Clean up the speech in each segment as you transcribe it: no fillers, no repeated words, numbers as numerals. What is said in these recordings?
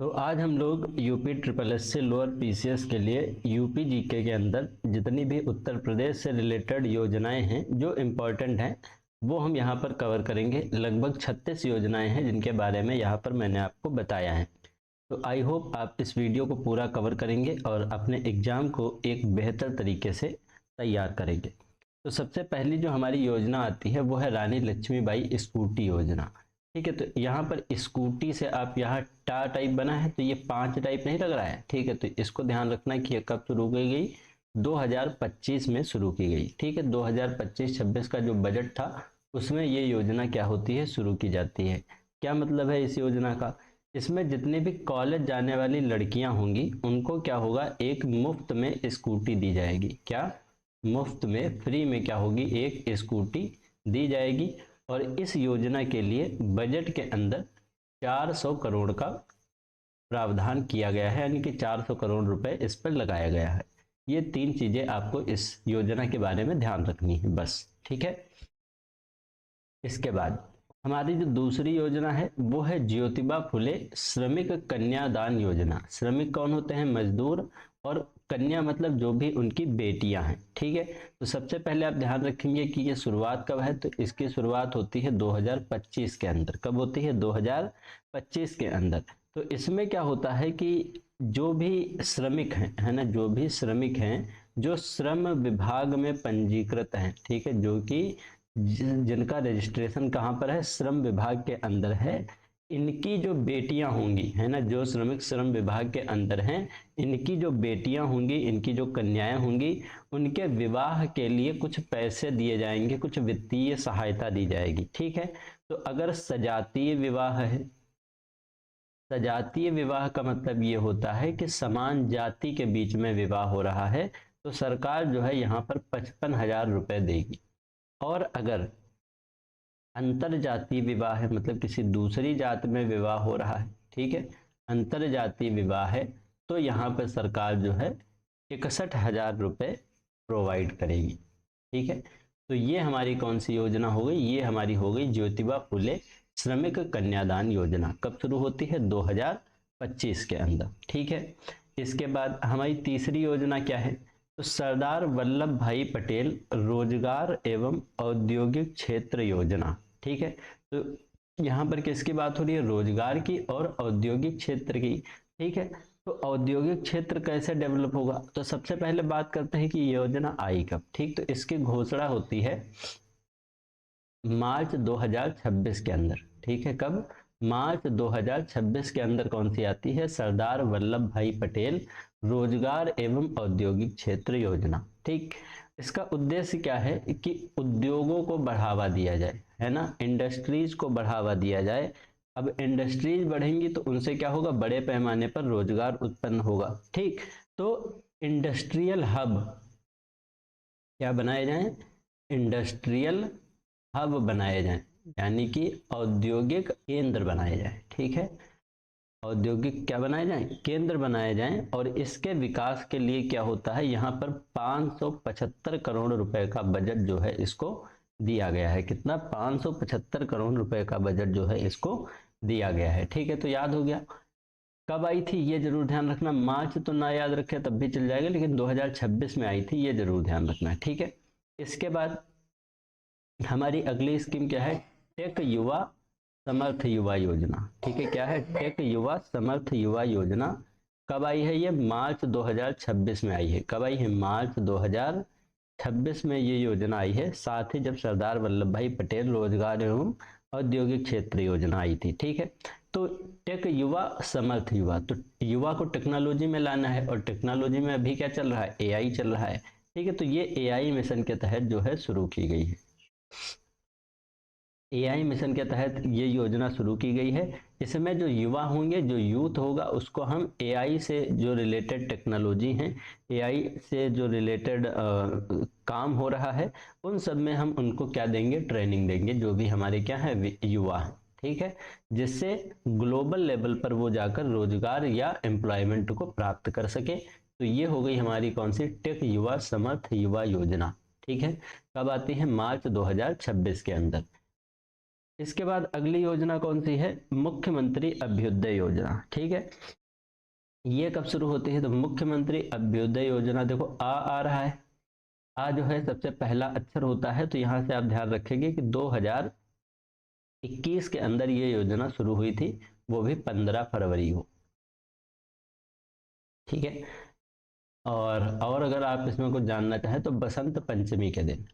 तो आज हम लोग यूपी ट्रिपल एस से लोअर पीसीएस के लिए यूपी जीके के अंदर जितनी भी उत्तर प्रदेश से रिलेटेड योजनाएं हैं जो इम्पोर्टेंट हैं वो हम यहाँ पर कवर करेंगे। लगभग 36 योजनाएं हैं जिनके बारे में यहाँ पर मैंने आपको बताया है। तो आई होप आप इस वीडियो को पूरा कवर करेंगे और अपने एग्जाम को एक बेहतर तरीके से तैयार करेंगे। तो सबसे पहली जो हमारी योजना आती है वो है रानी लक्ष्मीबाई स्कूटी योजना। ठीक है, तो यहाँ पर स्कूटी से आप यहाँ टा टाइप बना है तो ये 5 टाइप नहीं लग रहा है। ठीक है, तो इसको ध्यान रखना कि ये कब शुरू की गई, 2025 में शुरू की गई। ठीक है, 2025-26 का जो बजट था उसमें ये योजना क्या होती है, शुरू की जाती है। क्या मतलब है इस योजना का, इसमें जितने भी कॉलेज जाने वाली लड़कियां होंगी उनको क्या होगा, एक मुफ्त में स्कूटी दी जाएगी। क्या मुफ्त में, फ्री में क्या होगी, एक स्कूटी दी जाएगी। और इस योजना के लिए बजट के अंदर 400 करोड़ का प्रावधान किया गया है, यानी कि 400 करोड़ रुपए इस पर लगाया गया है। ये 3 चीजें आपको इस योजना के बारे में ध्यान रखनी है बस। ठीक है, इसके बाद हमारी जो दूसरी योजना है वो है ज्योतिबा फुले श्रमिक कन्यादान योजना। श्रमिक कौन होते हैं, मजदूर, और कन्या मतलब जो भी उनकी बेटियां हैं। ठीक है, तो सबसे पहले आप ध्यान रखेंगे कि ये शुरुआत कब है, तो इसकी शुरुआत होती है 2025 के अंदर। कब होती है, 2025 के अंदर। तो इसमें क्या होता है कि जो भी श्रमिक हैं, है ना, जो भी श्रमिक हैं जो श्रम विभाग में पंजीकृत हैं, ठीक है, जो कि जिनका रजिस्ट्रेशन कहाँ पर है, श्रम विभाग के अंदर है, इनकी जो बेटियां होंगी, है ना, जो श्रमिक श्रम विभाग के अंदर हैं, इनकी जो बेटियां होंगी, इनकी जो कन्याएं होंगी, उनके विवाह के लिए कुछ पैसे दिए जाएंगे, कुछ वित्तीय सहायता दी जाएगी। ठीक है, तो अगर सजातीय विवाह है, सजातीय विवाह का मतलब ये होता है कि समान जाति के बीच में विवाह हो रहा है, तो सरकार जो है यहाँ पर 55,000 रुपए देगी। और अगर अंतर जातीय विवाह है, मतलब किसी दूसरी जात में विवाह हो रहा है, ठीक है, अंतर जातीय विवाह है, तो यहाँ पर सरकार जो है 61,000 रुपये प्रोवाइड करेगी। ठीक है, तो ये हमारी कौन सी योजना हो गई, ये हमारी हो गई ज्योतिबा फुले श्रमिक कन्यादान योजना। कब शुरू होती है, 2025 के अंदर। ठीक है, इसके बाद हमारी तीसरी योजना क्या है, तो सरदार वल्लभ भाई पटेल रोजगार एवं औद्योगिक क्षेत्र योजना। ठीक है, तो यहाँ पर किसकी बात हो रही है, रोजगार की और औद्योगिक क्षेत्र की। ठीक है, तो औद्योगिक क्षेत्र कैसे डेवलप होगा, तो सबसे पहले बात करते हैं कि योजना आई कब। ठीक, तो इसकी घोषणा होती है मार्च 2026 के अंदर। ठीक है, कब, मार्च 2026 के अंदर कौन सी आती है, सरदार वल्लभ भाई पटेल रोजगार एवं औद्योगिक क्षेत्र योजना। ठीक, इसका उद्देश्य क्या है कि उद्योगों को बढ़ावा दिया जाए, है ना, इंडस्ट्रीज को बढ़ावा दिया जाए। अब इंडस्ट्रीज बढ़ेंगी तो उनसे क्या होगा, बड़े पैमाने पर रोजगार उत्पन्न होगा। ठीक, तो इंडस्ट्रियल हब क्या बनाए जाएं, इंडस्ट्रियल हब बनाए जाएं, यानी कि औद्योगिक केंद्र बनाए जाएं। ठीक है, औद्योगिक क्या बनाए जाएं, केंद्र बनाए जाएं। और इसके विकास के लिए क्या होता है, यहाँ पर 575 करोड़ रुपए का बजट जो है इसको दिया गया है। कितना, 575 करोड़ रुपए का बजट जो है इसको दिया गया है। ठीक है, तो याद हो गया। कब आई थी ये जरूर ध्यान रखना, मार्च तो ना याद रखे तब भी चल जाएगा, लेकिन 2026 में आई थी, ये जरूर ध्यान रखना है। ठीक है, इसके बाद हमारी अगली स्कीम क्या है, टेक युवा समर्थ युवा योजना। ठीक है, क्या है, टेक युवा समर्थ युवा योजना। कब आई है ये, मार्च 2026 में आई है। कब आई है, मार्च 2026 में ये योजना आई है, साथ ही जब सरदार वल्लभ भाई पटेल रोजगार एवं औद्योगिक क्षेत्र योजना आई थी। ठीक है, तो टेक युवा समर्थ युवा, तो युवा को टेक्नोलॉजी में लाना है, और टेक्नोलॉजी में अभी क्या चल रहा है, एआई चल रहा है। ठीक है, तो ये एआई मिशन के तहत जो है शुरू की गई है। एआई मिशन के तहत ये योजना शुरू की गई है। इसमें जो युवा होंगे, जो यूथ होगा, उसको हम एआई से जो रिलेटेड टेक्नोलॉजी हैं, एआई से जो रिलेटेड काम हो रहा है, उन सब में हम उनको क्या देंगे, ट्रेनिंग देंगे, जो भी हमारे क्या है, युवा हैं। ठीक है, जिससे ग्लोबल लेवल पर वो जाकर रोजगार या एम्प्लॉयमेंट को प्राप्त कर सके। तो ये हो गई हमारी कौन सी, टेक युवा समर्थ युवा योजना। ठीक है, कब आती है, मार्च 2026 के अंदर। इसके बाद अगली योजना कौन सी है, मुख्यमंत्री अभ्युदय योजना। ठीक है, ये कब शुरू होती है, तो मुख्यमंत्री अभ्युदय योजना, देखो आ रहा है, आ जो है सबसे पहला अक्षर होता है, तो यहां से आप ध्यान रखेंगे कि 2021 के अंदर ये योजना शुरू हुई थी, वो भी 15 फरवरी को। ठीक है, और अगर आप इसमें कुछ जानना चाहें तो बसंत पंचमी के दिन,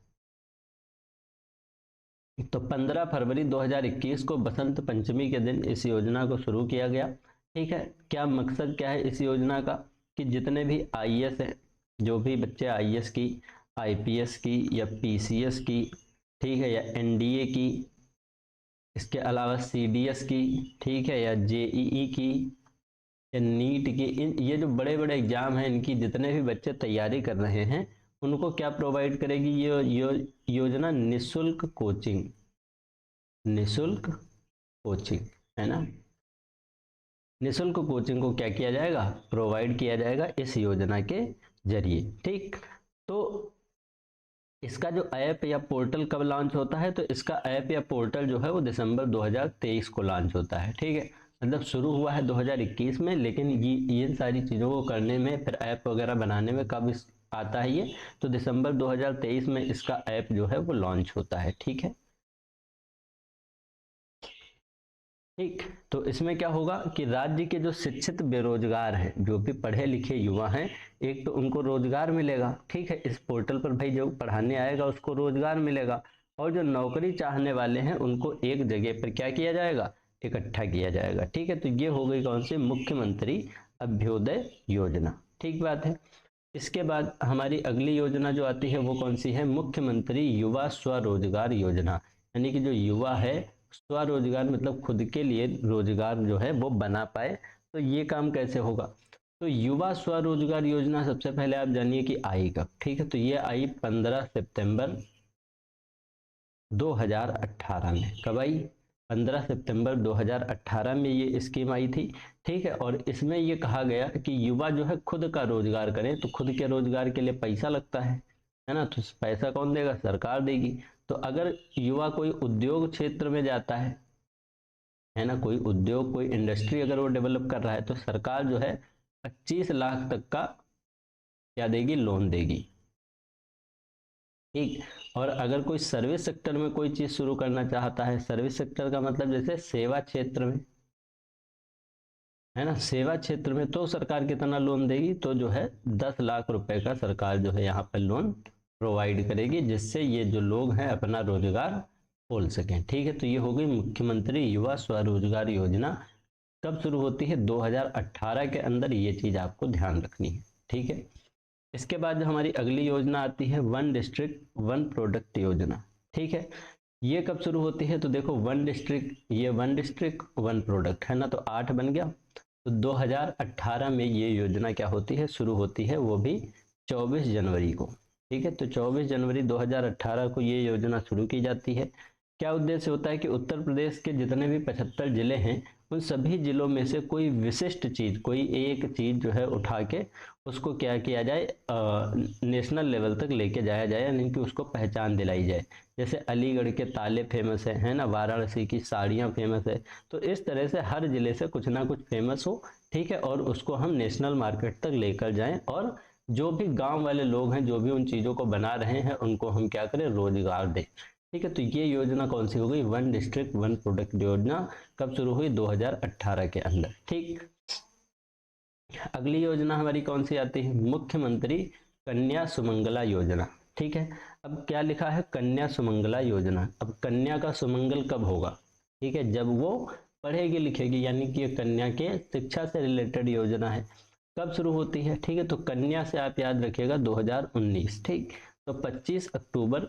तो 15 फरवरी 2021 को बसंत पंचमी के दिन इस योजना को शुरू किया गया। ठीक है, क्या मकसद क्या है इस योजना का, कि जितने भी आईएएस हैं, जो भी बच्चे आईएएस की, आईपीएस की या पीसीएस की, ठीक है, या एनडीए की, इसके अलावा सीडीएस की, ठीक है, या जेईई की या नीट की, ये जो बड़े बड़े एग्जाम हैं, इनकी जितने भी बच्चे तैयारी कर रहे हैं, उनको क्या प्रोवाइड करेगी ये योजना, निशुल्क कोचिंग, निशुल्क कोचिंग, है ना, निशुल्क कोचिंग को क्या किया जाएगा, प्रोवाइड किया जाएगा इस योजना के जरिए। ठीक, तो इसका जो ऐप या पोर्टल कब लॉन्च होता है, तो इसका ऐप या पोर्टल जो है वो दिसंबर 2023 को लॉन्च होता है। ठीक है, मतलब शुरू हुआ है 2021 में, लेकिन ये सारी चीज़ों को करने में, फिर ऐप वगैरह बनाने में कब आता है ये, तो दिसंबर 2023 में इसका ऐप जो है वो लॉन्च होता है। ठीक है, ठीक, तो इसमें क्या होगा कि राज्य के जो शिक्षित बेरोजगार हैं, जो भी पढ़े लिखे युवा हैं, एक तो उनको रोजगार मिलेगा। ठीक है, इस पोर्टल पर भाई जो पढ़ाने आएगा उसको रोजगार मिलेगा, और जो नौकरी चाहने वाले हैं उनको एक जगह पर क्या किया जाएगा, इकट्ठा किया जाएगा। ठीक है, तो ये हो गई कौन सी, मुख्यमंत्री अभ्युदय योजना। ठीक बात है। इसके बाद हमारी अगली योजना जो आती है वो कौन सी है, मुख्यमंत्री युवा स्वरोजगार योजना, यानी कि जो युवा है स्वरोजगार मतलब खुद के लिए रोजगार जो है वो बना पाए। तो ये काम कैसे होगा, तो युवा स्वरोजगार योजना सबसे पहले आप जानिए कि आई कब। ठीक है, तो ये आई 15 सितंबर 2018 में। कब आई, 15 सितंबर 2018 में ये स्कीम आई थी। ठीक है, और इसमें ये कहा गया कि युवा जो है खुद का रोजगार करें, तो खुद के रोजगार के लिए पैसा लगता है ना, तो पैसा कौन देगा, सरकार देगी। तो अगर युवा कोई उद्योग क्षेत्र में जाता है ना, कोई उद्योग कोई इंडस्ट्री अगर वो डेवलप कर रहा है, तो सरकार जो है 25 लाख तक का क्या देगी, लोन देगी। ठीक, और अगर कोई सर्विस सेक्टर में कोई चीज शुरू करना चाहता है, सर्विस सेक्टर का मतलब जैसे सेवा क्षेत्र में, है ना, सेवा क्षेत्र में, तो सरकार कितना लोन देगी, तो जो है 10 लाख रुपए का सरकार जो है यहाँ पर लोन प्रोवाइड करेगी, जिससे ये जो लोग हैं अपना रोजगार खोल सकें। ठीक है, तो ये हो गई मुख्यमंत्री युवा स्वरोजगार योजना। कब शुरू होती है, 2018 के अंदर, ये चीज आपको ध्यान रखनी है। ठीक है, इसके बाद जो हमारी अगली योजना आती है वन डिस्ट्रिक्ट वन प्रोडक्ट योजना। ठीक है, ये कब शुरू होती है, तो देखो वन डिस्ट्रिक्ट, ये वन डिस्ट्रिक्ट वन प्रोडक्ट है ना, तो 8 बन गया। तो 2018 में ये योजना क्या होती है, शुरू होती है, वो भी 24 जनवरी को। ठीक है, तो 24 जनवरी 2018 को ये योजना शुरू की जाती है। क्या उद्देश्य होता है कि उत्तर प्रदेश के जितने भी 75 जिले हैं, उन सभी जिलों में से कोई विशिष्ट चीज, कोई एक चीज जो है उठा के उसको क्या किया जाए, नेशनल लेवल तक लेके जाया जाए, यानी कि उसको पहचान दिलाई जाए। जैसे अलीगढ़ के ताले फेमस है ना, वाराणसी की साड़ियाँ फेमस है, तो इस तरह से हर जिले से कुछ ना कुछ फेमस हो। ठीक है, और उसको हम नेशनल मार्केट तक लेकर जाएं, और जो भी गांव वाले लोग हैं जो भी उन चीज़ों को बना रहे हैं उनको हम क्या करें, रोजगार दें। ठीक है, तो ये योजना कौन सी हो गई, वन डिस्ट्रिक्ट वन प्रोडक्ट योजना। कब शुरू हुई, 2018 के अंदर। ठीक, अगली योजना हमारी कौन सी आती है, मुख्यमंत्री कन्या सुमंगला योजना। ठीक है, अब क्या लिखा है, कन्या सुमंगला योजना। अब कन्या का सुमंगल कब होगा, ठीक है, जब वो पढ़ेगी लिखेगी, यानी कि ये कन्या के शिक्षा से रिलेटेड योजना है। कब शुरू होती है, ठीक है, तो कन्या से आप याद रखिएगा 2019। ठीक, तो 25 अक्टूबर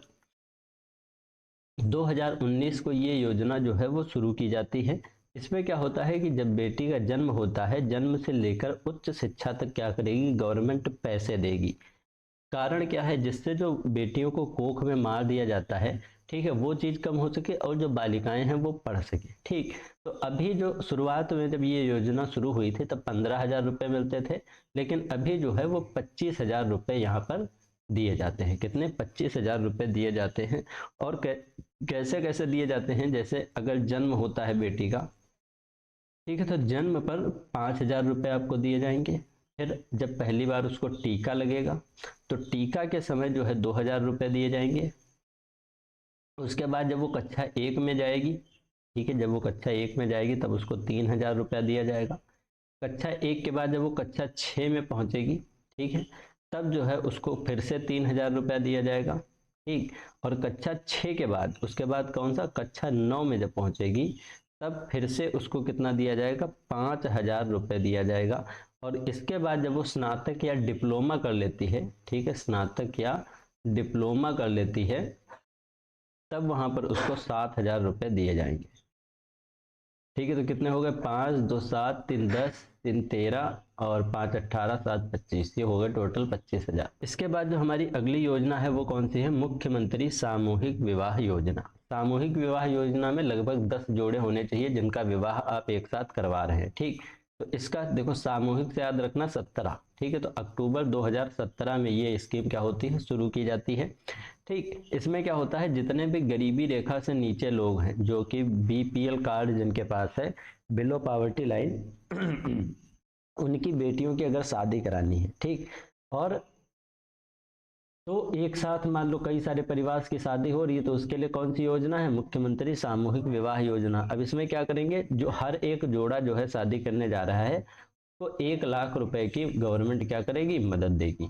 2019 को ये योजना जो है वो शुरू की जाती है। इसमें क्या होता है कि जब बेटी का जन्म होता है, जन्म से लेकर उच्च शिक्षा तक क्या करेगी, गवर्नमेंट पैसे देगी। कारण क्या है, जिससे जो बेटियों को कोख में मार दिया जाता है, ठीक है, वो चीज़ कम हो सके और जो बालिकाएं हैं वो पढ़ सके। ठीक, तो अभी जो शुरुआत में जब ये योजना शुरू हुई थी तब 15,000 रुपये मिलते थे, लेकिन अभी जो है वो 25,000 रुपये यहाँ पर दिए जाते हैं। कितने? 25,000 रुपये दिए जाते हैं। और कैसे कैसे दिए जाते हैं? जैसे अगर जन्म होता है बेटी का, ठीक है, तो जन्म पर 5,000 रुपये आपको दिए जाएंगे। फिर जब पहली बार उसको टीका लगेगा तो टीका के समय जो है 2,000 रुपये दिए जाएंगे। उसके बाद जब वो कक्षा 1 में जाएगी, ठीक है, जब वो कक्षा 1 में जाएगी तब उसको 3,000 रुपया दिया जाएगा। कक्षा 1 के बाद जब वो कक्षा 6 में पहुंचेगी, ठीक है, तब जो है उसको फिर से 3,000 रुपया दिया जाएगा। ठीक। और कक्षा 6 के बाद, उसके बाद कौन सा, कक्षा 9 में जब पहुंचेगी तब फिर से उसको कितना दिया जाएगा? 5,000 रुपये दिया जाएगा। और इसके बाद जब वो स्नातक या डिप्लोमा कर लेती है, ठीक है, स्नातक या डिप्लोमा कर लेती है, तब वहां पर उसको 7,000 रुपये दिए जाएंगे। ठीक है, तो कितने हो गए? 5 2 7 3 10 3 13 और 5 18 7 25, ये हो गए टोटल 25,000। इसके बाद जो हमारी अगली योजना है वो कौन सी है? मुख्यमंत्री सामूहिक विवाह योजना। सामूहिक विवाह योजना में लगभग 10 जोड़े होने चाहिए जिनका विवाह आप एक साथ करवा रहे हैं। ठीक, तो इसका देखो सामूहिक से याद रखना 17, ठीक है, तो अक्टूबर 2017 में ये स्कीम क्या होती है? शुरू की जाती है। ठीक, इसमें क्या होता है, जितने भी गरीबी रेखा से नीचे लोग हैं, जो कि बीपीएल कार्ड जिनके पास है, बिलो पॉवर्टी लाइन, उनकी बेटियों की अगर शादी करानी है, ठीक, और तो एक साथ मान लो कई सारे परिवार की शादी हो रही है, तो उसके लिए कौन सी योजना है? मुख्यमंत्री सामूहिक विवाह योजना। अब इसमें क्या करेंगे, जो हर एक जोड़ा जो है शादी करने जा रहा है तो 1,00,000 रुपए की गवर्नमेंट क्या करेगी? मदद देगी।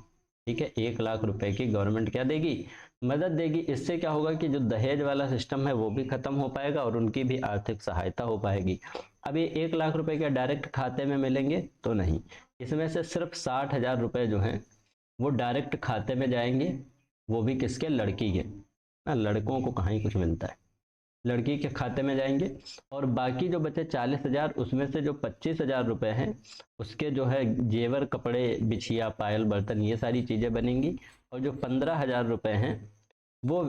ठीक है, 1,00,000 रुपए की गवर्नमेंट क्या देगी? मदद देगी। इससे क्या होगा कि जो दहेज वाला सिस्टम है वो भी खत्म हो पाएगा और उनकी भी आर्थिक सहायता हो पाएगी। अब ये 1,00,000 रुपए क्या डायरेक्ट खाते में मिलेंगे? तो नहीं, इसमें से सिर्फ 60,000 रुपए जो हैं वो डायरेक्ट खाते में जाएंगे, वो भी किसके? लड़की के ना, लड़कों को कहाँ ही कुछ मिलता है, लड़की के खाते में जाएंगे। और बाकी जो बचे 40,000, उसमें से जो 25,000 रुपए हैं उसके जो है जेवर, कपड़े, बिछिया, पायल, बर्तन, ये सारी चीजें बनेंगी। और जो 15,000 रुपए हैं वो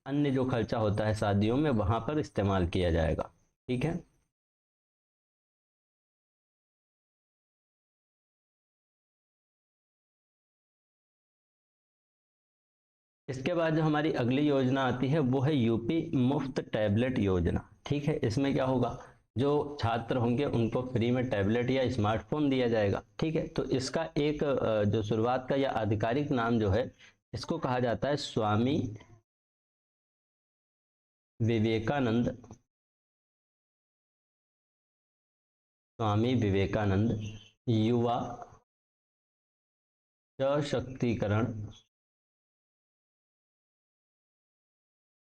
अन्य जो खर्चा होता है शादियों में वहां पर इस्तेमाल किया जाएगा। ठीक है, इसके बाद जो हमारी अगली योजना आती है वो है यूपी मुफ्त टैबलेट योजना। ठीक है, इसमें क्या होगा, जो छात्र होंगे उनको फ्री में टैबलेट या स्मार्टफोन दिया जाएगा। ठीक है, तो इसका एक जो शुरुआत का या आधिकारिक नाम जो है, इसको कहा जाता है स्वामी विवेकानंद, स्वामी विवेकानंद युवा सशक्तिकरण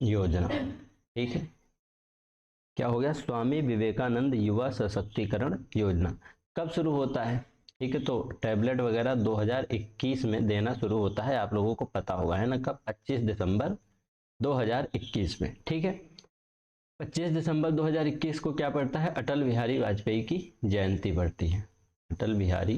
योजना। ठीक है, क्या हो गया? स्वामी विवेकानंद युवा सशक्तिकरण योजना। कब शुरू होता है? ठीक है, तो टैबलेट वगैरह 2021 में देना शुरू होता है, आप लोगों को पता होगा, है ना, कब? 25 दिसंबर 2021 में। ठीक है, 25 दिसंबर 2021 को क्या पड़ता है? अटल बिहारी वाजपेयी की जयंती पड़ती है। अटल बिहारी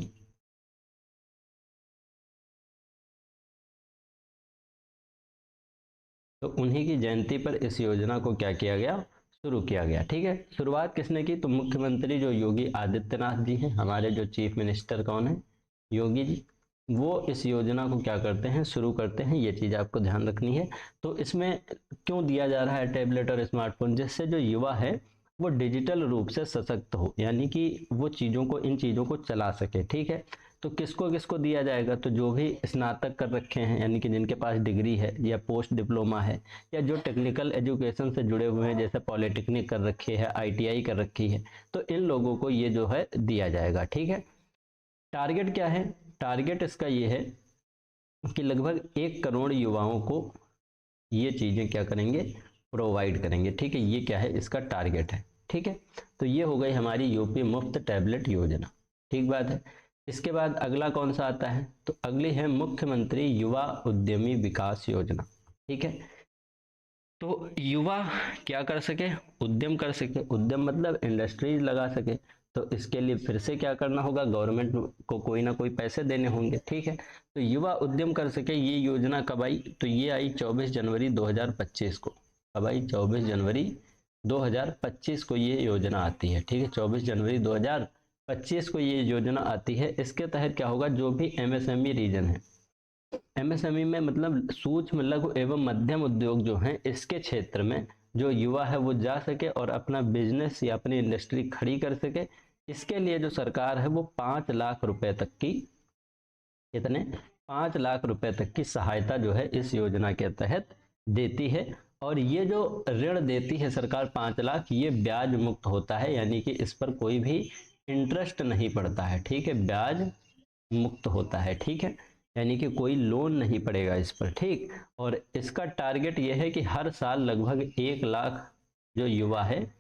तो उन्हीं की जयंती पर इस योजना को क्या किया गया? शुरू किया गया। ठीक है, शुरुआत किसने की? तो मुख्यमंत्री जो योगी आदित्यनाथ जी हैं, हमारे जो चीफ मिनिस्टर कौन है? योगी जी। वो इस योजना को क्या करते हैं? शुरू करते हैं। ये चीज आपको ध्यान रखनी है। तो इसमें क्यों दिया जा रहा है टैबलेट और स्मार्टफोन? जिससे जो युवा है वो डिजिटल रूप से सशक्त हो, यानी कि वो चीजों को, इन चीजों को चला सके। ठीक है, तो किसको किसको दिया जाएगा? तो जो भी स्नातक कर रखे हैं, यानी कि जिनके पास डिग्री है या पोस्ट डिप्लोमा है, या जो टेक्निकल एजुकेशन से जुड़े हुए हैं, जैसे पॉलिटेक्निक कर रखी है, आईटीआई कर रखी है, तो इन लोगों को ये जो है दिया जाएगा। ठीक है, टारगेट क्या है? टारगेट इसका ये है कि लगभग 1 करोड़ युवाओं को ये चीजें क्या करेंगे? प्रोवाइड करेंगे। ठीक है, ये क्या है? इसका टारगेट है। ठीक है, तो ये हो गई हमारी यूपी मुफ्त टैबलेट योजना। ठीक बात है। इसके बाद अगला कौन सा आता है? तो अगली है मुख्यमंत्री युवा उद्यमी विकास योजना। ठीक है, तो युवा क्या कर सके? उद्यम कर सके। उद्यम मतलब इंडस्ट्रीज लगा सके। तो इसके लिए फिर से क्या करना होगा? गवर्नमेंट को कोई ना कोई पैसे देने होंगे। ठीक है, तो युवा उद्यम कर सके, ये योजना कब आई? तो ये आई 24 जनवरी 2025 को। कब आई? 24 जनवरी 2025 को ये योजना आती है। ठीक है, 24 जनवरी 2025 को ये योजना आती है। इसके तहत क्या होगा? जो भी एमएसएमई रीजन है, एमएसएमई में मतलब सूक्ष्म लघु एवं मध्यम उद्योग जो हैं, इसके क्षेत्र में जो युवा है वो जा सके और अपना बिजनेस या अपनी इंडस्ट्री खड़ी कर सके। इसके लिए जो सरकार है वो 5 लाख रुपए तक की, कितने, 5 लाख रुपए तक की सहायता जो है इस योजना के तहत देती है। और ये जो ऋण देती है सरकार 5 लाख, ये ब्याज मुक्त होता है, यानी कि इस पर कोई भी इंटरेस्ट नहीं पड़ता है, ठीक है, ब्याज मुक्त होता है, ठीक है, यानी कि कोई लोन नहीं पड़ेगा इस पर, ठीक। और इसका टारगेट ये है कि हर साल लगभग 1 लाख जो युवा है,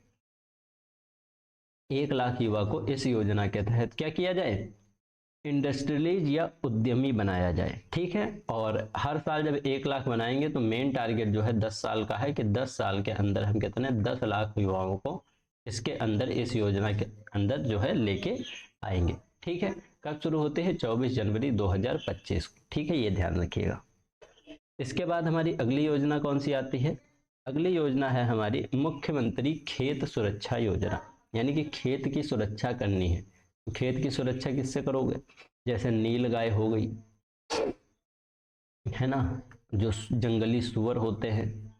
1 लाख युवा को इस योजना के तहत क्या किया जाए, इंडस्ट्रियलिस्ट या उद्यमी बनाया जाए, ठीक है। और हर साल जब 1 लाख बनाएंगे तो मेन टारगेट जो है 10 साल का है कि 10 साल के अंदर हम कितने 10 लाख युवाओं को इसके अंदर, इस योजना के अंदर जो है लेके आएंगे, ठीक है। कब शुरू होते हैं, 24 जनवरी 2025, ठीक है, ये ध्यान रखिएगा। इसके बाद हमारी अगली योजना कौन सी आती है, अगली योजना है हमारी मुख्यमंत्री खेत सुरक्षा योजना, यानी कि खेत की सुरक्षा करनी है। तो खेत की सुरक्षा किससे करोगे, जैसे नीलगाय हो गई, है ना, जो जंगली सुअर होते हैं,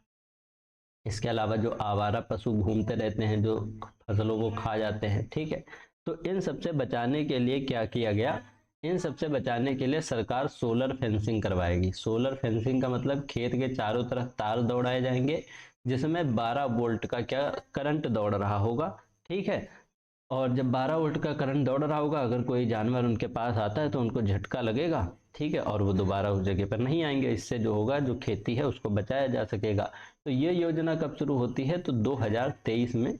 इसके अलावा जो आवारा पशु घूमते रहते हैं जो फसलों को खा जाते हैं, ठीक है। तो इन सबसे बचाने के लिए क्या किया गया, इन सबसे बचाने के लिए सरकार सोलर फेंसिंग करवाएगी। सोलर फेंसिंग का मतलब खेत के चारों तरफ तार दौड़ाए जाएंगे जिसमें 12 वोल्ट का क्या करंट दौड़ रहा होगा, ठीक है। और जब 12 वोल्ट का करंट दौड़ रहा होगा, अगर कोई जानवर उनके पास आता है तो उनको झटका लगेगा, ठीक है, और वो दोबारा उस जगह पर नहीं आएंगे। इससे जो होगा, जो खेती है उसको बचाया जा सकेगा। तो ये योजना कब शुरू होती है, तो 2023 में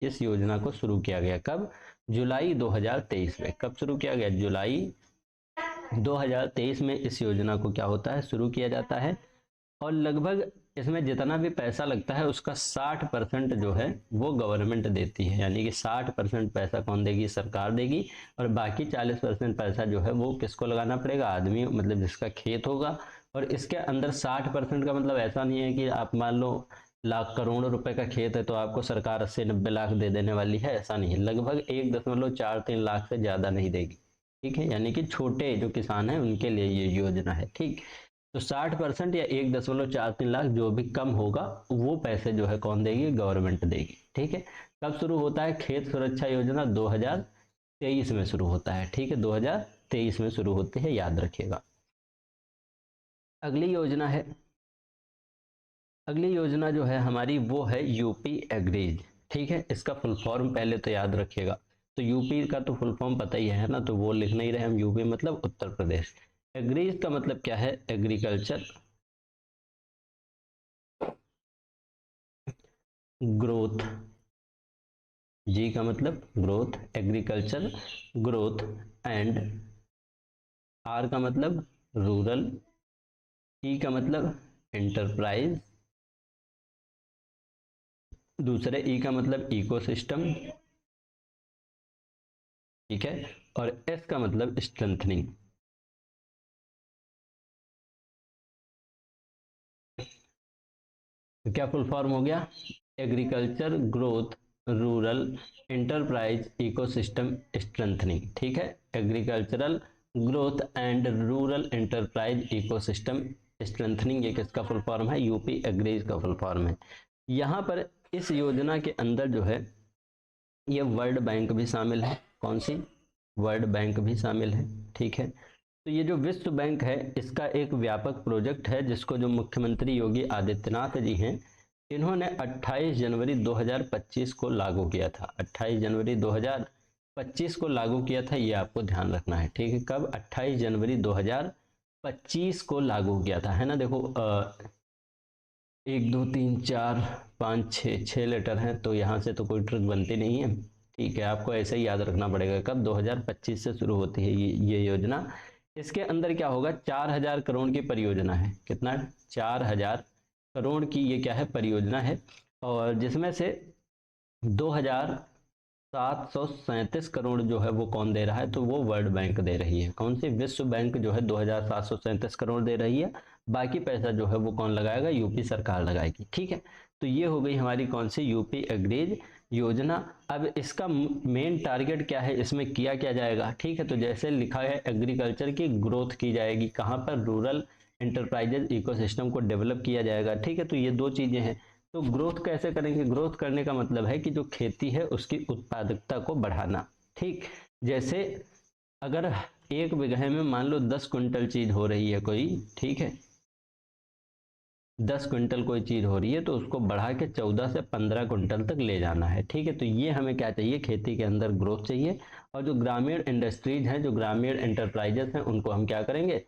इस योजना को शुरू किया गया। कब, जुलाई 2023 में। कब शुरू किया गया, जुलाई 2023 में इस योजना को क्या होता है, शुरू किया जाता है। और लगभग इसमें जितना भी पैसा लगता है उसका 60% जो है वो गवर्नमेंट देती है, यानी कि 60% पैसा कौन देगी, सरकार देगी। और बाकी 40% पैसा जो है वो किसको लगाना पड़ेगा, आदमी, मतलब जिसका खेत होगा। और इसके अंदर 60% का मतलब ऐसा नहीं है कि आप मान लो लाख करोड़ रुपए का खेत है तो आपको सरकार 80-90 लाख दे देने वाली है, ऐसा नहीं है। लगभग 1.43 लाख से ज़्यादा नहीं देगी, ठीक है, यानी कि छोटे जो किसान हैं उनके लिए ये योजना है, ठीक। तो 60% या 1.43 लाख जो भी कम होगा वो पैसे जो है कौन देगी, गवर्नमेंट देगी, ठीक है। कब शुरू होता है, खेत सुरक्षा योजना 2023 में शुरू होता है, ठीक है, 2023 में शुरू होती है, याद रखिएगा। अगली योजना है, अगली योजना जो है हमारी वो है यूपी एग्रीज, ठीक है। इसका फुल फॉर्म पहले तो याद रखिएगा। तो यूपी का तो फुल फॉर्म पता ही है ना, तो वो लिख नहीं रहे हम, यूपी मतलब उत्तर प्रदेश। एग्रीज का मतलब क्या है, एग्रीकल्चर ग्रोथ, जी का मतलब growth, agriculture growth, and R का मतलब रूरल, ई का मतलब एंटरप्राइज, दूसरे ई का मतलब इकोसिस्टम, ठीक है, और एस का मतलब स्ट्रेंथनिंग। तो क्या फुल फॉर्म हो गया, agriculture growth rural enterprise ecosystem strengthening, ठीक है। Agricultural growth and rural enterprise ecosystem strengthening, ये किसका फुल फॉर्म है, यूपी एग्रीज का फुल फॉर्म है। यहाँ पर इस योजना के अंदर जो है ये वर्ल्ड बैंक भी शामिल है, कौन सी, वर्ल्ड बैंक भी शामिल है, ठीक है। तो ये जो विश्व बैंक है इसका एक व्यापक प्रोजेक्ट है जिसको जो मुख्यमंत्री योगी आदित्यनाथ जी हैं इन्होंने 28 जनवरी 2025 को लागू किया था। 28 जनवरी 2025 को लागू किया था, ये आपको ध्यान रखना है, ठीक है। कब, 28 जनवरी 2025 को लागू किया था, है ना। देखो 1 2 3 4 5 6 लेटर हैं तो यहाँ से तो कोई ट्रिक बनती नहीं है, ठीक है। आपको ऐसे ही याद रखना पड़ेगा। कब, 2025 से शुरू होती है ये योजना। इसके अंदर क्या होगा, 4000 करोड़ की परियोजना है, कितना, 4000 करोड़ की ये क्या है, परियोजना है। और जिसमें से 2737 करोड़ जो है वो कौन दे रहा है, तो वो वर्ल्ड बैंक दे रही है। कौन सी, विश्व बैंक जो है 2737 करोड़ दे रही है। बाकी पैसा जो है वो कौन लगाएगा, यूपी सरकार लगाएगी, ठीक है। तो ये हो गई हमारी कौन सी, यूपी एग्रीज योजना। अब इसका मेन टारगेट क्या है, इसमें किया क्या जाएगा, ठीक है। तो जैसे लिखा है एग्रीकल्चर की ग्रोथ की जाएगी, कहाँ पर, रूरल एंटरप्राइजेज इकोसिस्टम को डेवलप किया जाएगा, ठीक है। तो ये दो चीजें हैं। तो ग्रोथ कैसे करेंगे, ग्रोथ करने का मतलब है कि जो खेती है उसकी उत्पादकता को बढ़ाना, ठीक। जैसे अगर 1 बीघे में मान लो 10 क्विंटल चीज हो रही है कोई, ठीक है, 10 क्विंटल कोई चीज हो रही है तो उसको बढ़ा के 14 से 15 क्विंटल तक ले जाना है, ठीक है। तो ये हमें क्या चाहिए, खेती के अंदर ग्रोथ चाहिए। और जो ग्रामीण इंडस्ट्रीज हैं, जो ग्रामीण एंटरप्राइजेस हैं, उनको हम क्या करेंगे,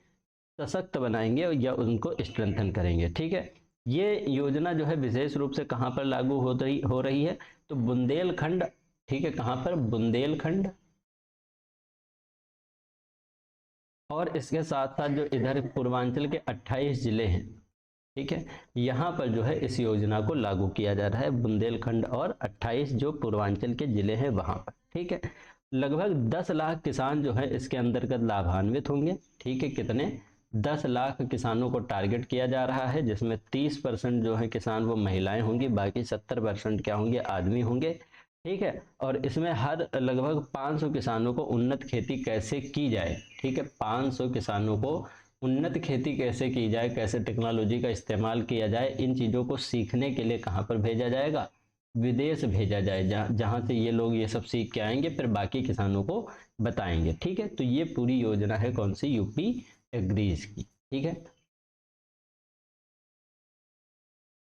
सशक्त बनाएंगे या उनको स्ट्रेंथन करेंगे, ठीक है। ये योजना जो है विशेष रूप से कहाँ पर लागू हो रही है, तो बुंदेलखंड, ठीक है, कहाँ पर, बुंदेलखंड। और इसके साथ साथ जो इधर पूर्वांचल के 28 जिले हैं, ठीक है, यहाँ पर जो है इस योजना को लागू किया जा रहा है, बुंदेलखंड और 28 जो पूर्वांचल के जिले हैं वहाँ पर, ठीक है। लगभग 10 लाख किसान जो है इसके अंतर्गत लाभान्वित होंगे, ठीक है। कितने, 10 लाख किसानों को टारगेट किया जा रहा है, जिसमें 30% जो है किसान वो महिलाएं होंगी, बाकी 70% क्या होंगे, आदमी होंगे, ठीक है। और इसमें हर लगभग 500 किसानों को उन्नत खेती कैसे की जाए, ठीक है, 500 किसानों को उन्नत खेती कैसे की जाए, कैसे टेक्नोलॉजी का इस्तेमाल किया जाए, इन चीज़ों को सीखने के लिए कहाँ पर भेजा जाएगा, विदेश भेजा जाए, जहाँ से ये लोग ये सब सीख के आएंगे, फिर बाकी किसानों को बताएंगे, ठीक है। तो ये पूरी योजना है कौन सी, यूपी एग्रीज की, ठीक है।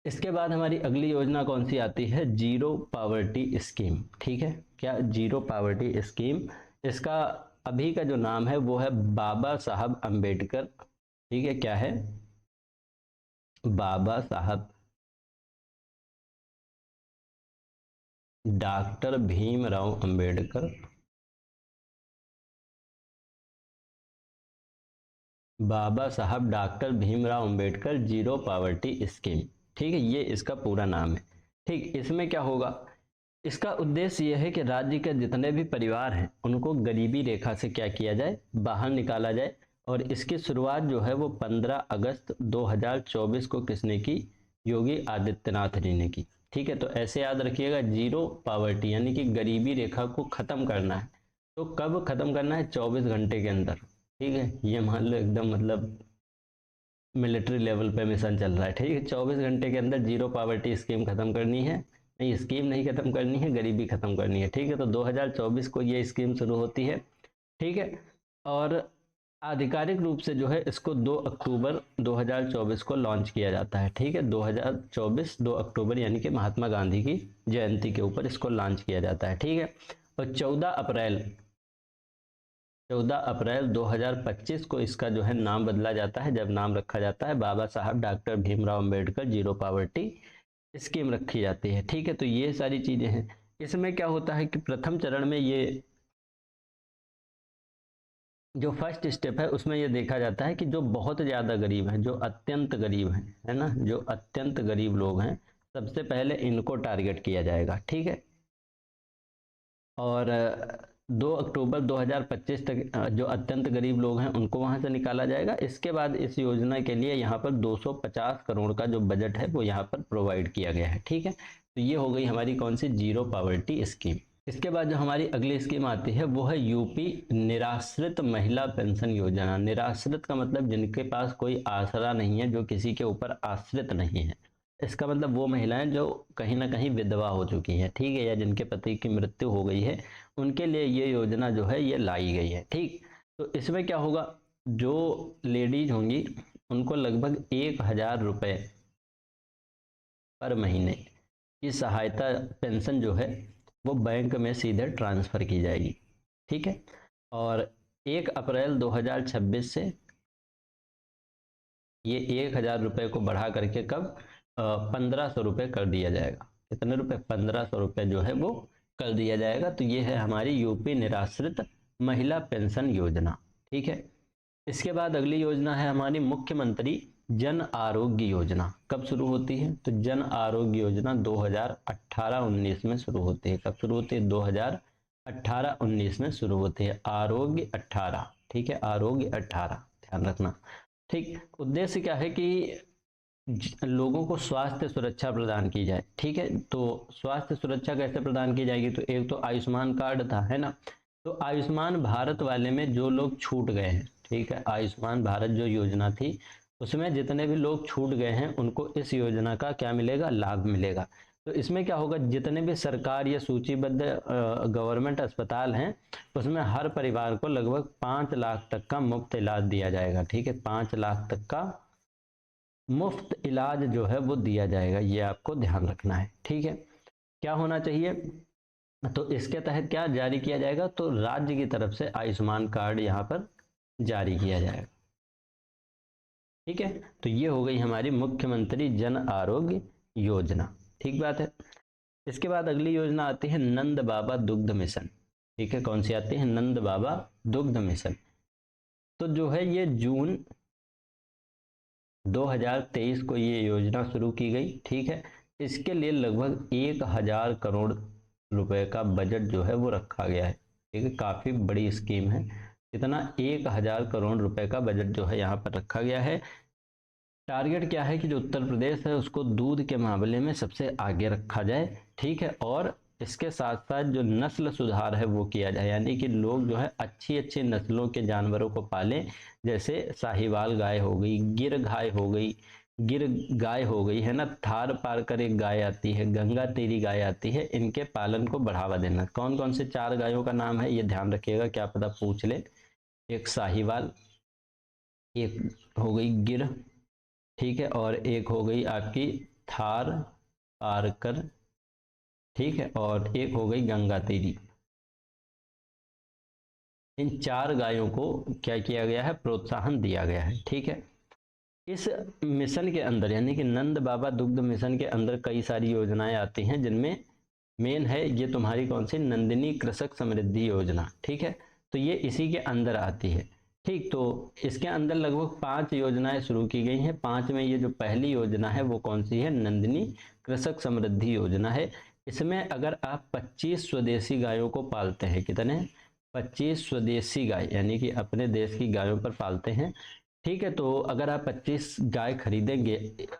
इसके बाद हमारी अगली योजना कौन सी आती है, जीरो पावर्टी स्कीम, ठीक है। क्या, जीरो पावर्टी स्कीम। इसका अभी का जो नाम है वो है बाबा साहब अंबेडकर, ठीक है, क्या है, बाबा साहब डॉक्टर भीमराव अंबेडकर, बाबा साहब doctor Bhimrao Ambedkar zero poverty scheme, ठीक है, ये इसका पूरा नाम है, ठीक। इसमें क्या होगा, इसका उद्देश्य यह है कि राज्य के जितने भी परिवार हैं उनको गरीबी रेखा से क्या किया जाए, बाहर निकाला जाए। और इसकी शुरुआत जो है वो 15 अगस्त 2024 को किसने की, योगी आदित्यनाथ जी ने की, ठीक है। तो ऐसे याद रखिएगा, जीरो पावर्टी यानी कि गरीबी रेखा को खत्म करना है। तो कब खत्म करना है, 24 घंटे के अंदर, ठीक है। ये मान लो एकदम मतलब मिलिट्री लेवल पे मिशन चल रहा है, ठीक है। 24 घंटे के अंदर जीरो पावर्टी स्कीम खत्म करनी है, नहीं स्कीम नहीं खत्म करनी है, गरीबी खत्म करनी है, ठीक है। तो 2024 को ये स्कीम शुरू होती है, ठीक है। और आधिकारिक रूप से जो है इसको 2 अक्टूबर 2024 को लॉन्च किया जाता है, ठीक है। 2024 2 अक्टूबर यानी कि महात्मा गांधी की जयंती के ऊपर इसको लॉन्च किया जाता है, ठीक है। और 14 अप्रैल 2025 को इसका जो है नाम बदला जाता है, जब नाम रखा जाता है बाबा साहब doctor Bhimrao Ambedkar zero poverty scheme रखी जाती है, ठीक है। तो ये सारी चीजें हैं। इसमें क्या होता है कि प्रथम चरण में ये जो फर्स्ट स्टेप है उसमें ये देखा जाता है कि जो बहुत ज़्यादा गरीब हैं, जो अत्यंत गरीब हैं, है ना, जो अत्यंत गरीब लोग हैं, सबसे पहले इनको टारगेट किया जाएगा, ठीक है। और 2 अक्टूबर 2025 तक जो अत्यंत गरीब लोग हैं उनको वहां से निकाला जाएगा। इसके बाद इस योजना के लिए यहाँ पर 250 करोड़ का जो बजट है वो यहाँ पर प्रोवाइड किया गया है, ठीक है। तो ये हो गई हमारी कौन सी, जीरो पावर्टी स्कीम। इसके बाद जो हमारी अगली स्कीम आती है वो है यूपी निराश्रित महिला पेंशन योजना। निराश्रित का मतलब जिनके पास कोई आसरा नहीं है, जो किसी के ऊपर आश्रित नहीं है। इसका मतलब वो महिलाएं जो कहीं ना कहीं विधवा हो चुकी हैं, ठीक है, या जिनके पति की मृत्यु हो गई है, उनके लिए ये योजना जो है ये लाई गई है, ठीक। तो इसमें क्या होगा, जो लेडीज होंगी उनको लगभग 1,000 रुपये पर महीने की सहायता पेंशन जो है वो बैंक में सीधे ट्रांसफ़र की जाएगी, ठीक है। और 1 अप्रैल 2026 से ये 1,000 रुपये को बढ़ा करके कब, 1,500 रुपये कर दिया जाएगा। कितने रुपए, 1,500 रुपये जो है वो कर दिया जाएगा। तो ये है हमारी यूपी निराश्रित महिला पेंशन योजना, ठीक है। इसके बाद अगली योजना है हमारी मुख्यमंत्री जन आरोग्य योजना। कब शुरू होती है, तो जन आरोग्य योजना 2018-19 में शुरू होती है। कब शुरू होती है, 2018-19 में शुरू होती है। आरोग्य 18, ठीक है, आरोग्य 18 ध्यान रखना, ठीक। उद्देश्य क्या है कि लोगों को स्वास्थ्य सुरक्षा प्रदान की जाए। ठीक है, तो स्वास्थ्य सुरक्षा कैसे प्रदान की जाएगी, तो एक तो आयुष्मान कार्ड था, है ना। तो आयुष्मान भारत वाले में जो लोग छूट गए हैं, ठीक है, आयुष्मान भारत जो योजना थी उसमें जितने भी लोग छूट गए हैं उनको इस योजना का क्या मिलेगा, लाभ मिलेगा। तो इसमें क्या होगा, जितने भी सरकार या सूचीबद्ध गवर्नमेंट अस्पताल हैं उसमें हर परिवार को लगभग 5 लाख तक का मुफ्त इलाज दिया जाएगा। ठीक है, 5 लाख तक का मुफ्त इलाज जो है वो दिया जाएगा, ये आपको ध्यान रखना है। ठीक है, क्या होना चाहिए, तो इसके तहत क्या जारी किया जाएगा, तो राज्य की तरफ से आयुष्मान कार्ड यहाँ पर जारी किया जाएगा। ठीक है, तो ये हो गई हमारी मुख्यमंत्री जन आरोग्य योजना। ठीक बात है। इसके बाद अगली योजना आती है नंद बाबा दुग्ध मिशन। ठीक है, कौन सी आती है, नंद बाबा दुग्ध मिशन। तो जो है ये जून 2023 को ये योजना शुरू की गई। ठीक है, इसके लिए लगभग 1000 करोड़ रुपए का बजट जो है वो रखा गया है। ठीक है, काफ़ी बड़ी स्कीम है। इतना 1000 करोड़ रुपए का बजट जो है यहाँ पर रखा गया है। टारगेट क्या है कि जो उत्तर प्रदेश है उसको दूध के मामले में सबसे आगे रखा जाए। ठीक है, और इसके साथ साथ जो नस्ल सुधार है वो किया जाए, यानी कि लोग जो है अच्छी अच्छी नस्लों के जानवरों को पालें, जैसे साहिवाल गाय हो गई, गिर गाय हो गई, गिर गाय हो गई, है ना, थार पार कर एक गाय आती है, गंगा तेरी गाय आती है, इनके पालन को बढ़ावा देना। कौन कौन से 4 गायों का नाम है ये ध्यान रखिएगा, क्या पता पूछ ले। एक साहिवाल, एक हो गई गिर, ठीक है, और एक हो गई आपकी थार पारकर, ठीक है, और एक हो गई गंगा तेरी। इन 4 गायों को क्या किया गया है, प्रोत्साहन दिया गया है। ठीक है, इस मिशन के अंदर यानी कि नंद बाबा दुग्ध मिशन के अंदर कई सारी योजनाएं आती हैं, जिनमें मेन है ये तुम्हारी कौन सी, नंदिनी कृषक समृद्धि योजना। ठीक है, तो ये इसी के अंदर आती है। ठीक, तो इसके अंदर लगभग 5 योजनाएं शुरू की गई हैं। 5 में ये जो पहली योजना है वो कौन सी है, नंदिनी कृषक समृद्धि योजना है। इसमें अगर आप 25 स्वदेशी गायों को पालते हैं, कितने, 25 स्वदेशी गाय यानी कि अपने देश की गायों पर पालते हैं। ठीक है, तो अगर आप 25 गाय खरीदेंगे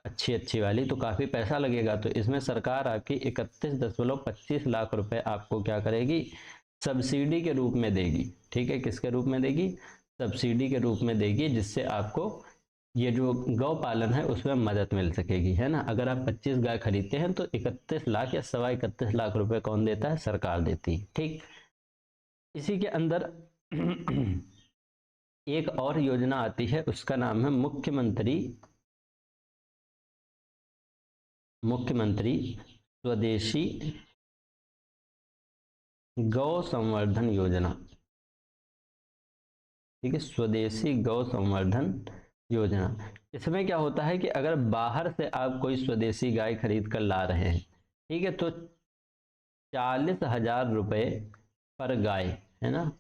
अच्छी अच्छी वाली तो काफ़ी पैसा लगेगा। तो इसमें सरकार आपकी 31.25 लाख रुपए आपको क्या करेगी, सब्सिडी के रूप में देगी। ठीक है, किसके रूप में देगी, सब्सिडी के रूप में देगी, जिससे आपको ये जो गौ पालन है उसमें मदद मिल सकेगी, है ना। अगर आप 25 गाय खरीदते हैं तो 31 लाख या 31.25 लाख रुपए कौन देता है, सरकार देती है। ठीक, इसी के अंदर एक और योजना आती है, उसका नाम है मुख्यमंत्री स्वदेशी गौ संवर्धन योजना। ठीक है, स्वदेशी गौ संवर्धन योजना। इसमें क्या होता है कि अगर बाहर से आप कोई स्वदेशी गाय खरीद कर ला रहे हैं, ठीक है, तो 40,000 रुपये पर गाय, है ना।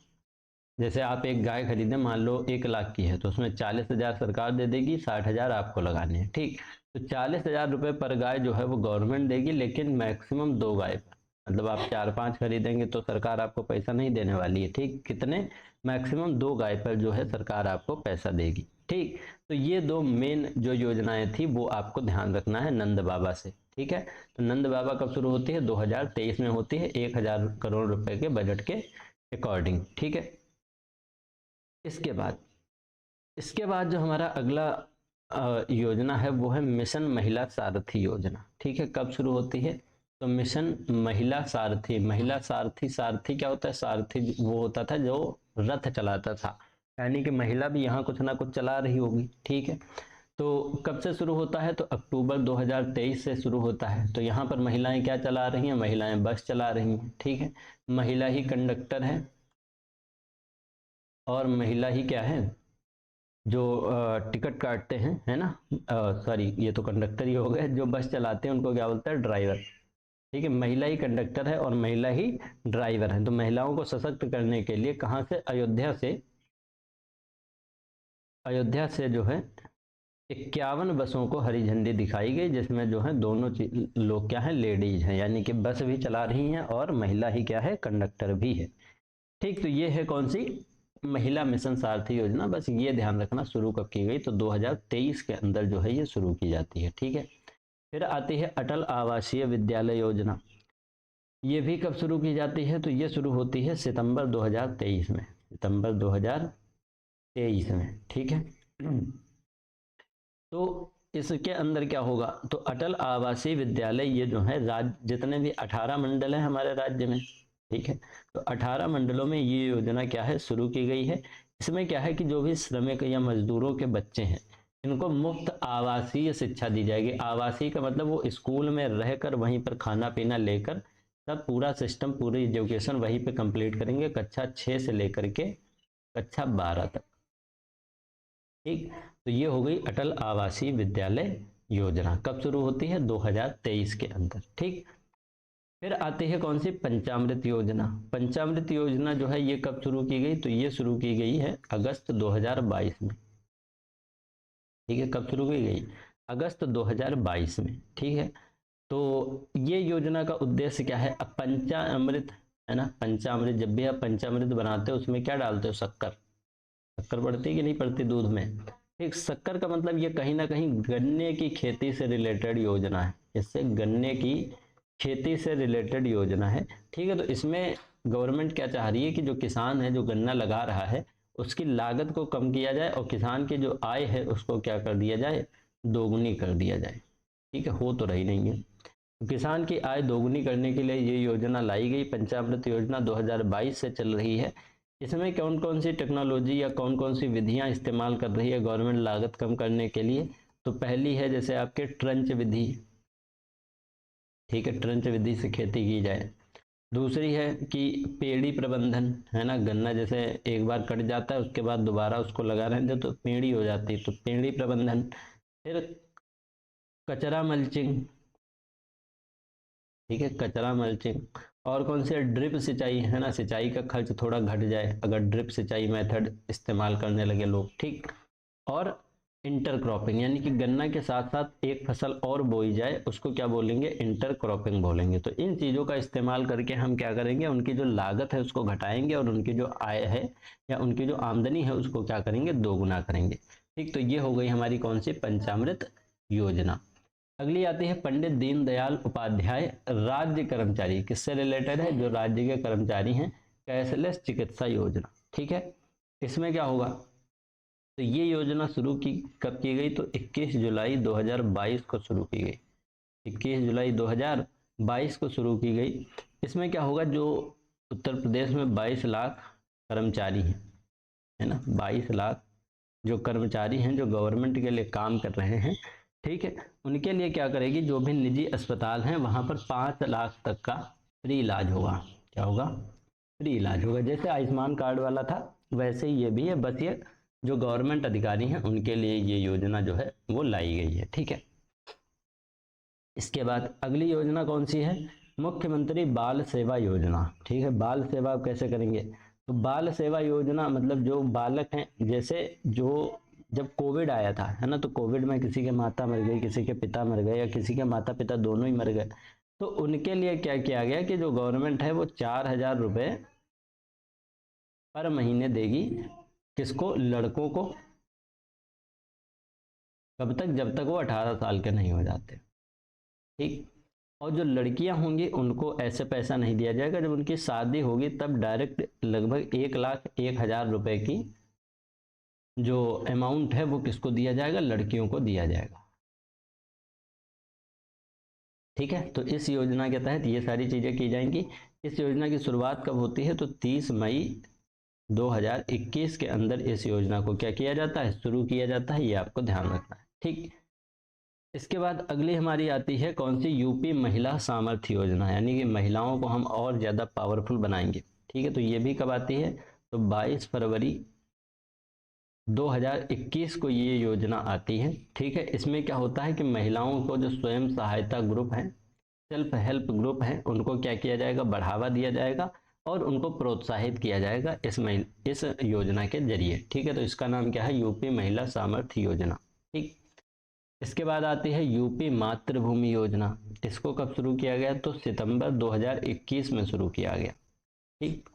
जैसे आप एक गाय खरीदें, मान लो 1 लाख की है, तो उसमें 40,000 सरकार दे देगी, 60,000 आपको लगाने हैं। ठीक, तो 40,000 रुपये पर गाय जो है वो गवर्नमेंट देगी, लेकिन मैक्सिमम 2 गाय पर। मतलब आप 4-5 खरीदेंगे तो सरकार आपको पैसा नहीं देने वाली है। ठीक, कितने, मैक्सिमम 2 गाय पर जो है सरकार आपको पैसा देगी। ठीक, तो ये 2 मेन जो योजनाएं थी वो आपको ध्यान रखना है नंद बाबा से। ठीक है, तो नंद बाबा कब शुरू होती है, 2023 में होती है, 1000 करोड़ रुपए के बजट के अकॉर्डिंग। ठीक है, इसके बाद जो हमारा अगला योजना है वो है मिशन महिला सारथी योजना। ठीक है, कब शुरू होती है, तो मिशन महिला सारथी। महिला सारथी, सारथी क्या होता है, सारथी वो होता था जो रथ चलाता था, यानी कि महिला भी यहाँ कुछ ना कुछ चला रही होगी। ठीक है, तो कब से शुरू होता है, तो अक्टूबर 2023 से शुरू होता है। तो यहाँ पर महिलाएं क्या चला रही हैं, महिलाएं बस चला रही हैं। ठीक है, महिला ही कंडक्टर है और महिला ही क्या है, जो टिकट काटते हैं, है ना, सॉरी ये तो कंडक्टर ही हो गए, जो बस चलाते हैं उनको क्या बोलते हैं, ड्राइवर। ठीक है, महिला ही कंडक्टर है और महिला ही ड्राइवर है। तो महिलाओं को सशक्त करने के लिए कहाँ से, अयोध्या से जो है 51 बसों को हरी झंडी दिखाई गई, जिसमें जो है दोनों लोग क्या है, लेडीज हैं, यानी कि बस भी चला रही हैं और महिला ही क्या है, कंडक्टर भी है। ठीक, तो ये है कौन सी, महिला मिशन सारथी योजना, बस ये ध्यान रखना शुरू कब की गई, तो 2023 के अंदर जो है ये शुरू की जाती है। ठीक है, फिर आती है अटल आवासीय विद्यालय योजना। ये भी कब शुरू की जाती है, तो ये शुरू होती है सितंबर 2023 में, सितंबर 2023 में। ठीक है, तो इसके अंदर क्या होगा, तो अटल आवासीय विद्यालय ये जो है राज्य, जितने भी 18 मंडल हैं हमारे राज्य में, ठीक है, तो 18 मंडलों में ये योजना क्या है, शुरू की गई है। इसमें क्या है कि जो भी श्रमिक या मजदूरों के बच्चे हैं, इनको मुफ्त आवासीय शिक्षा दी जाएगी। आवासीय का मतलब वो स्कूल में रहकर वहीं पर खाना पीना लेकर सब पूरा सिस्टम, पूरी एजुकेशन वहीं पे कंप्लीट करेंगे, कक्षा 6 से लेकर के कक्षा 12 तक। ठीक, तो ये हो गई अटल आवासीय विद्यालय योजना। कब शुरू होती है, 2023 के अंदर। ठीक, फिर आती है कौन सी, पंचामृत योजना। पंचामृत योजना जो है ये कब शुरू की गई, तो ये शुरू की गई है अगस्त 2022 में। ठीक है, कब शुरू की गई, अगस्त 2022 में। ठीक है, तो ये योजना का उद्देश्य क्या है, अब पंचामृत है ना, पंचामृत, जब भी आप पंचामृत बनाते हो उसमें क्या डालते हो, शक्कर, शक्कर पड़ती है कि नहीं पड़ती दूध में। ठीक, शक्कर का मतलब ये कहीं ना कहीं गन्ने की खेती से रिलेटेड योजना है, इससे गन्ने की खेती से रिलेटेड योजना है। ठीक है, तो इसमें गवर्नमेंट क्या चाह रही है कि जो किसान है, जो गन्ना लगा रहा है, उसकी लागत को कम किया जाए और किसान की जो आय है उसको क्या कर दिया जाए, दोगुनी कर दिया जाए। ठीक है, हो तो रही नहीं है, तो किसान की आय दोगुनी करने के लिए ये योजना लाई गई। पंचामृत योजना 2022 से चल रही है। इसमें कौन कौन सी टेक्नोलॉजी या कौन कौन सी विधियां इस्तेमाल कर रही है गवर्नमेंट लागत कम करने के लिए, तो पहली है जैसे आपके ट्रंच विधि। ठीक है, ट्रंच विधि से खेती की जाए। दूसरी है कि पेड़ी प्रबंधन, है ना, गन्ना जैसे एक बार कट जाता है उसके बाद दोबारा उसको लगा रहे हैं तो पेड़ी हो जाती है, तो पेड़ी प्रबंधन। फिर कचरा मल्चिंग, ठीक है, कचरा मल्चिंग। और कौन से, ड्रिप सिंचाई, है ना, सिंचाई का खर्च थोड़ा घट जाए अगर ड्रिप सिंचाई मेथड इस्तेमाल करने लगे लोग। ठीक, और इंटर क्रॉपिंग, यानी कि गन्ना के साथ साथ एक फसल और बोई जाए, उसको क्या बोलेंगे, इंटर क्रॉपिंग बोलेंगे। तो इन चीज़ों का इस्तेमाल करके हम क्या करेंगे, उनकी जो लागत है उसको घटाएंगे और उनकी जो आय है या उनकी जो आमदनी है उसको क्या करेंगे, दोगुना करेंगे। ठीक, तो ये हो गई हमारी कौन सी, पंचामृत योजना। अगली आती है पंडित दीनदयाल उपाध्याय राज्य कर्मचारी, किससे रिलेटेड है, जो राज्य के कर्मचारी हैं, कैशलेस चिकित्सा योजना। ठीक है, इसमें क्या होगा, तो ये योजना शुरू की कब की गई, तो 21 जुलाई 2022 को शुरू की गई, 21 जुलाई 2022 को शुरू की गई। इसमें क्या होगा, जो उत्तर प्रदेश में 22 लाख कर्मचारी हैं, है ना, 22 लाख जो कर्मचारी हैं जो गवर्नमेंट के लिए काम कर रहे हैं, ठीक है, उनके लिए क्या करेगी, जो भी निजी अस्पताल हैं वहाँ पर 5 लाख तक का फ्री इलाज होगा। क्या होगा, फ्री इलाज होगा। जैसे आयुष्मान कार्ड वाला था वैसे ही ये भी है, बस ये जो गवर्नमेंट अधिकारी हैं उनके लिए ये योजना जो है वो लाई गई है। ठीक है, इसके बाद अगली योजना कौन सी है, मुख्यमंत्री बाल सेवा योजना। ठीक है, बाल सेवा आप कैसे करेंगे, तो बाल सेवा योजना मतलब जो बालक हैं, जैसे जो जब कोविड आया था, है ना, तो कोविड में किसी के माता मर गई, किसी के पिता मर गए या किसी के माता पिता दोनों ही मर गए, तो उनके लिए क्या किया गया कि जो गवर्नमेंट है वो 4,000 रुपये पर महीने देगी। किसको, लड़कों को। कब तक, जब तक वो 18 साल के नहीं हो जाते। ठीक, और जो लड़कियां होंगी उनको ऐसे पैसा नहीं दिया जाएगा, जब उनकी शादी होगी तब डायरेक्ट लगभग 1,01,000 रुपए की जो अमाउंट है वो किसको दिया जाएगा, लड़कियों को दिया जाएगा। ठीक है, तो इस योजना के तहत ये सारी चीजें की जाएंगी। इस योजना की शुरुआत कब होती है, तो 30 मई 2021 के अंदर इस योजना को क्या किया जाता है, शुरू किया जाता है, ये आपको ध्यान रखना है। ठीक, इसके बाद अगली हमारी आती है कौन सी, यूपी महिला सामर्थ्य योजना, यानी कि महिलाओं को हम और ज़्यादा पावरफुल बनाएंगे। ठीक है, तो ये भी कब आती है, तो 22 फरवरी 2021 को ये योजना आती है। ठीक है, इसमें क्या होता है कि महिलाओं को जो स्वयं सहायता ग्रुप हैं, सेल्फ हेल्प ग्रुप हैं, उनको क्या किया जाएगा, बढ़ावा दिया जाएगा और उनको प्रोत्साहित किया जाएगा इस योजना के जरिए। ठीक है, तो इसका नाम क्या है, यूपी महिला सामर्थ्य योजना। ठीक, इसके बाद आती है यूपी मातृभूमि योजना। इसको कब शुरू किया गया, तो सितंबर 2021 में शुरू किया गया। ठीक,